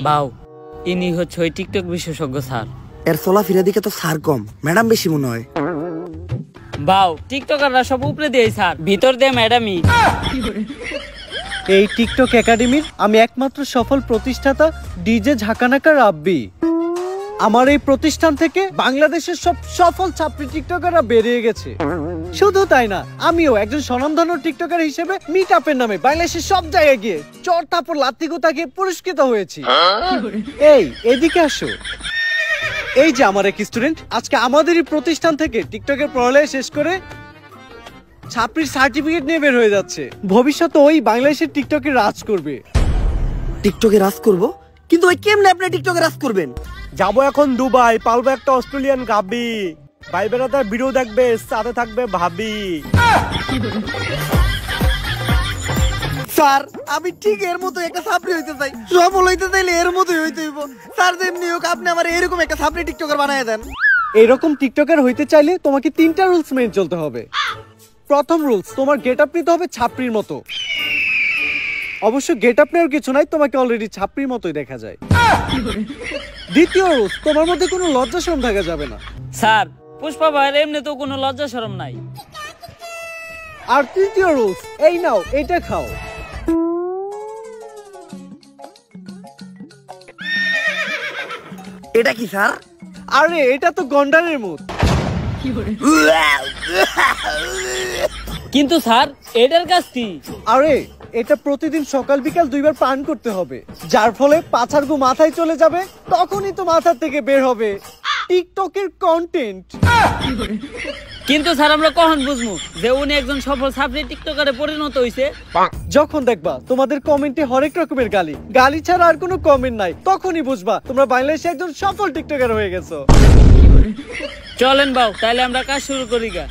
বাউ, ইনি হচ্ছে ওই টিকটক বিশেষজ্ঞ স্যার। এর চলাফেরা দিকে তো স্যার কম, ম্যাডাম বেশি মনে হয়। বাউ, টিকটকাররা সব উপরে দিয়ে স্যার, ভিতর দিয়ে ম্যাডামই। এই টিকটক একাডেমির আমি একমাত্র সফল প্রতিষ্ঠাতা ডিজে ঝাঁকানাকা রাব্বি। আমার এই প্রতিষ্ঠান থেকে বাংলাদেশের সব সফল ছাত্রী টিকটকাররা বেরিয়ে গেছে। শুধু তাই না, আমিও একজন স্বনামধন্য টিকটকার হিসেবে মিট আপের নামে বাংলাদেশের সব জায়গায় গিয়ে চর থাপ্পড় লাত্তি গোতা গিয়ে পুরস্কৃত হয়েছি। এই এদিকে আসো। এই যে আমার এক স্টুডেন্ট আজকে আমাদেরই প্রতিষ্ঠান থেকে টিকটকের পড়ালেখা শেষ করে ছাত্রীর সার্টিফিকেট নিয়ে বের হয়ে যাচ্ছে। ভবিষ্যতে ওই বাংলাদেশের টিকটকে রাজ করবে। টিকটকে রাজ করব? কিন্তু ভাই কেমনে আপনি টিকটকে রাজ করবেন? যাবো এখন দুবাই, পালবো একটা অস্ট্রেলিয়ান গাবি, ভাই বেড়াদার ভিডিও দেখবে, সাথে থাকবে ভাবি। স্যার আমি ঠিক এর মতো একটা ছাত্রী হইতে চাই, সফল হইতে চাইলে এর মতোই হইতে হইব। স্যার যেমনি হোক আপনি আমার এরকম একটা ছাত্রী টিকটকার বানায় দেন। এইরকম টিকটকার হইতে চাইলে তোমাকে 3টা রুলস মেনে চলতে হবে। প্রথম রুলস, তোমার গেট আপ নিতে হবে ছাপড়ির মতো। অবশ্য গেট আপ নেওয়ার কিছু নাই, তোমাকে অলরেডি ছাপড়ির মতোই দেখা যায়। দ্বিতীয় রুলস, তোমার মধ্যে কোনো লজ্জা শরম থাকা যাবে না। স্যার, পুষ্পা ভাইয়ের এমনি তো কোনো লজ্জা শরম নাই। আর তৃতীয় রুলস, এই নাও এটা খাও। এটা কি স্যার? আরে এটা তো গন্ডারের মুখ। কিন্তু স্যার, এটার কাজ কি? আরে এটা প্রতিদিন সকাল বিকাল 2বার পান করতে হবে, যার ফলে পাছার গু মাথায় চলে যাবে, তখনই তো মাথা থেকে বের হবে টিকটকের কন্টেন্ট। কিন্তু স্যার আমরা কখন বুঝবো যে উনি একজন সফল ছাত্রী টিকটকারে পরিণত হইছে? যখন দেখবা তোমাদের কমেন্টে হরেক রকমের গালি ছাড়া আর কোনো কমেন্ট নাই, তখনই বুঝবা তোমরা বাংলাদেশে একজন সফল টিকটকার হয়ে গেছো। চলেন বাউ, তাহলে আমরা কাজ শুরু করি গা।